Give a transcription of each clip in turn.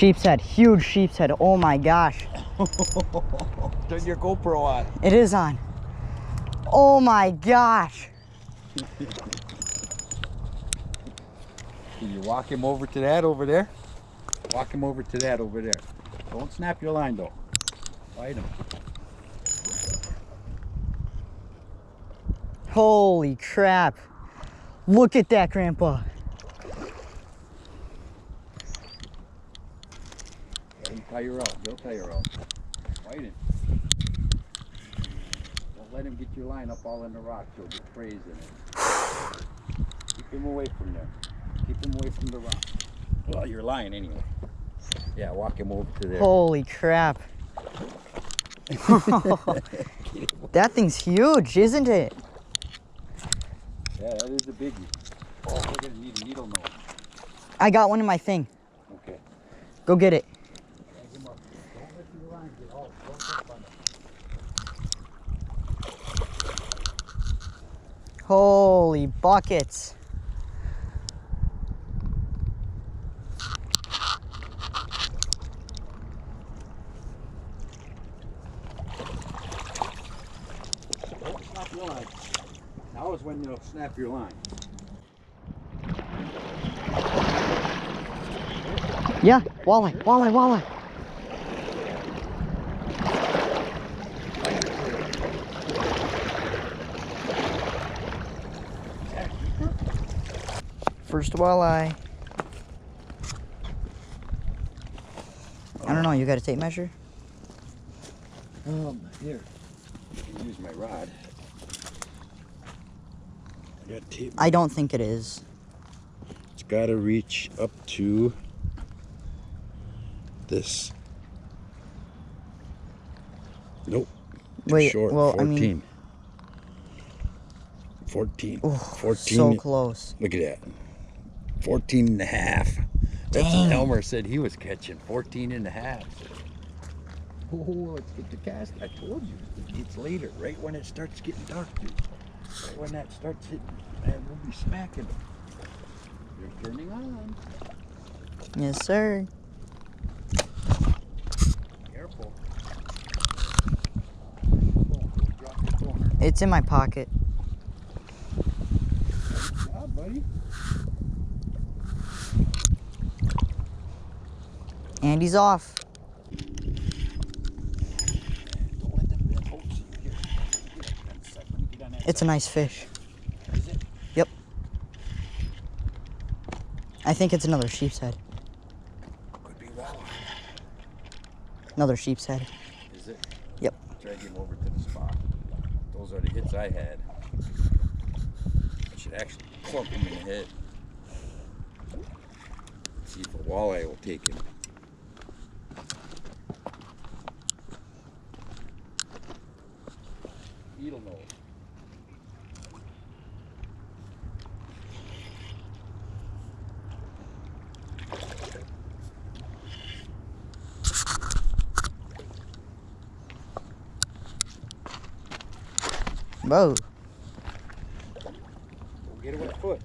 Sheepshead, huge sheepshead. Oh my gosh. Turn your GoPro on. It is on. Oh my gosh. Can you walk him over to that over there? Walk him over to that over there. Don't snap your line though. Fight him. Holy crap. Look at that, Grandpa. Let him tire out. He'll tire out. Fight him. Don't let him get your line up all in the rock. He'll get crazy in it. Keep him away from there. Keep him away from the rock. Well, you're lying anyway. Yeah, walk him over to there. Holy crap. That thing's huge, isn't it? Yeah, that is a biggie. Oh, we're gonna need a needle nose. I got one in my thing. Okay. Go get it. Drag him up. Don't let your line get out. Don't step on it. Holy buckets. Don't snap your line. Now is when you'll snap your line. Yeah, walleye, walleye, walleye. First walleye. I don't know, you got a tape measure? Here. I can use my rod. I got tape. I don't think it is. It's got to reach up to this. Nope. Too Wait, short. well, 14. I mean... 14. Ooh, 14. so close. Look at that. 14 and a half. That's Dang. what Elmer said he was catching. 14 and a half. Oh, let's get the cast. I told you. It's later, right when it starts getting dark, dude. Right when that starts hitting, man, we'll be smacking them. They're turning on. Yes, sir. Careful. Drop your phone. It's in my pocket. Good job, buddy. And he's off. Don't let them get hold of you. Here. Let me get on that It's a side. nice fish. Is it? Yep. I think it's another sheepshead. Could be walleye. Another sheepshead. Is it? Yep. Drag him over to the spot. Those are the hits I had. I should actually clump him in the head. See if a walleye will take him. Needle nose. Whoa. Go get it with a foot.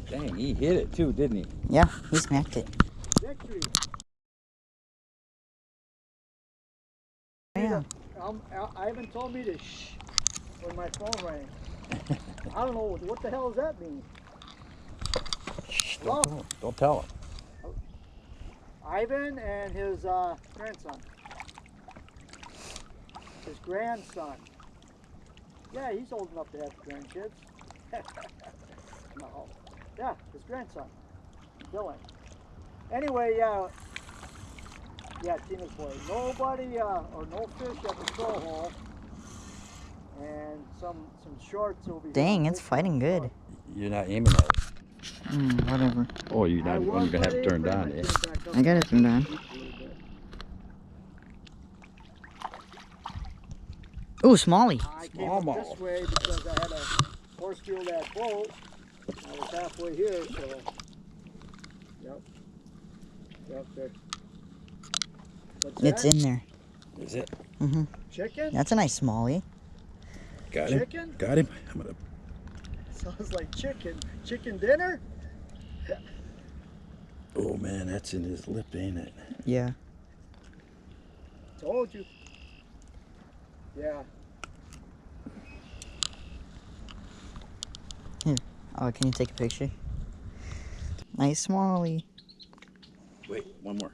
Dang, he hit it too, didn't he? Yeah, he smacked it. Victory. Yeah. Ivan told me to shh when my phone rang. I don't know, what the hell does that mean? Hello? Don't tell him. Ivan and his grandson. His grandson. Yeah, he's old enough to have grandkids. No. Yeah, his grandson. Dylan. Anyway, yeah, Tina's boy. Nobody, or no fish at the throw hole. And some shorts over here. Dang, it's fighting good. You're not aiming at it. Whatever. Oh, you're not. You're gonna have it turned on, eh? I got it turned on. Ooh, smallie. I came up this way because I had a horse fuel that boat. I was halfway here, so. Yep. Yep, there. What's It's that? in there. Is it? Chicken? That's a nice smallie. Got him. Chicken? Got him. I'm gonna Sounds like chicken. Chicken dinner? Oh man, that's in his lip, ain't it? Yeah. Told you. Yeah. Here. Oh, can you take a picture? Nice smallie. Wait, one more.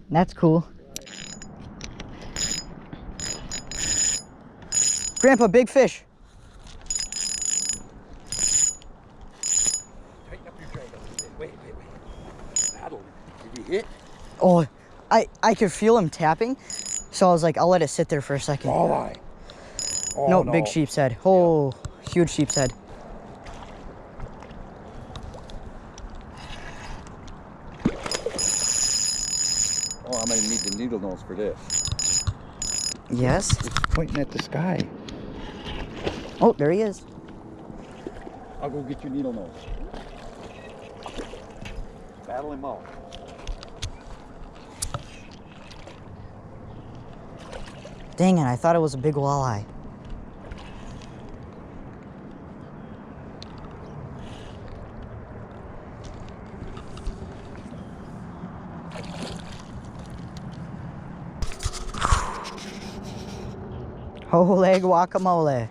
That's cool. Grandpa, big fish. Tighten up your drag a little bit. Wait. Paddle. Did he hit? Oh, I could feel him tapping, so I was like, I'll let it sit there for a second. Walleye. Oh, No, no. big sheepshead. Oh, huge sheepshead. Oh, I'm gonna need the needle nose for this. Yes. It's pointing at the sky. Oh, there he is. I'll go get your needle nose. Battle him out. Dang it, I thought it was a big walleye. Whole leg guacamole.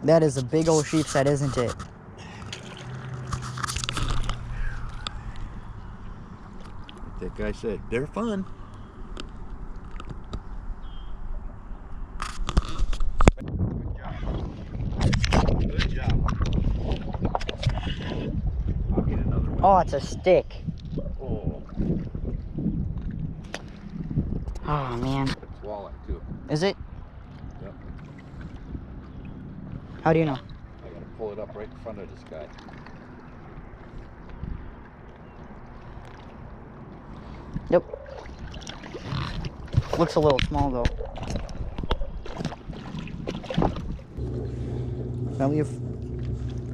That is a big old sheepshead, isn't it? Like that guy said, they're fun. Good job. I'll get another one. Oh, it's a stick. Oh, Oh, man. it's walleye too. Is it? Yep. How do you know? I gotta pull it up right in front of this guy. Yep. Looks a little small, though. Probably a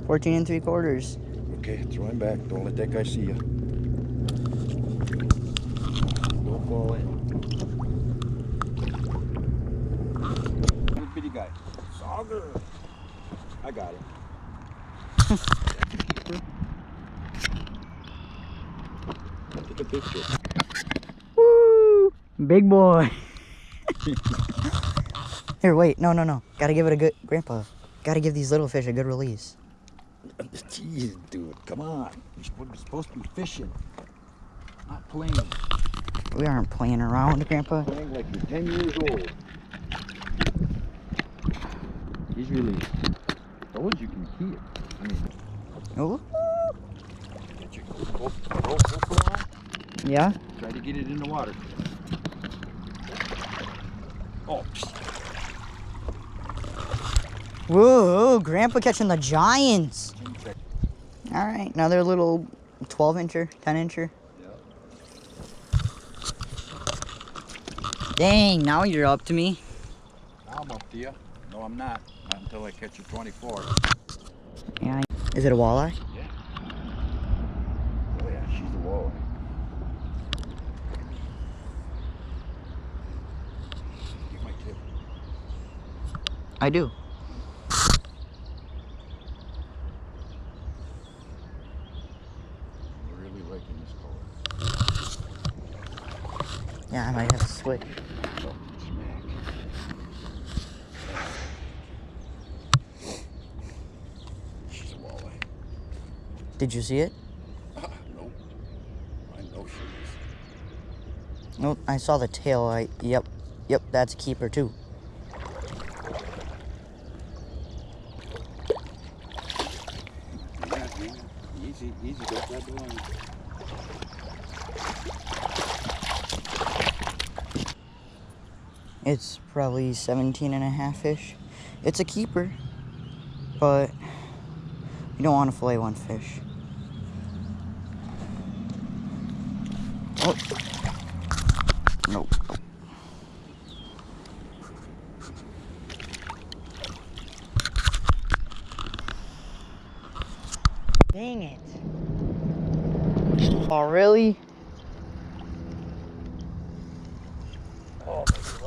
14 3/4. Okay, throw him back. Don't let that guy see you. Don't fall in. Little bitty guy. Sauger. I got him. Take a picture. Woo! Big boy. Here, wait. No. Gotta give it a good... Grandpa, gotta give these little fish a good release. Jeez, dude, come on. You're supposed to be fishing, not playing. We aren't playing around, Grandpa. Playing like you're 10 years old. He's released. Told you can keep. I mean, Oh, get your rope on. yeah? Try to get it in the water. Oh, Whoa, Grandpa catching the giants. All right, another little 12-incher, 10-incher. yeah. Dang, now you're up to me. Now I'm up to you. No, I'm not. Not until I catch a 24. Yeah. Is it a walleye? Yeah. Oh yeah, she's a walleye. Get my tip. I do. I'm really liking this color. Yeah, I might have to switch. Oh, smack. She's a walleye. Did you see it? Nope. I know she is. Nope, I saw the tail. Yep, that's a keeper too. Yeah, easy, got that one. It's probably 17.5-ish. It's a keeper, but you don't want to fillet one fish. Oh. Nope. Dang it. Oh, really? Oh, my God.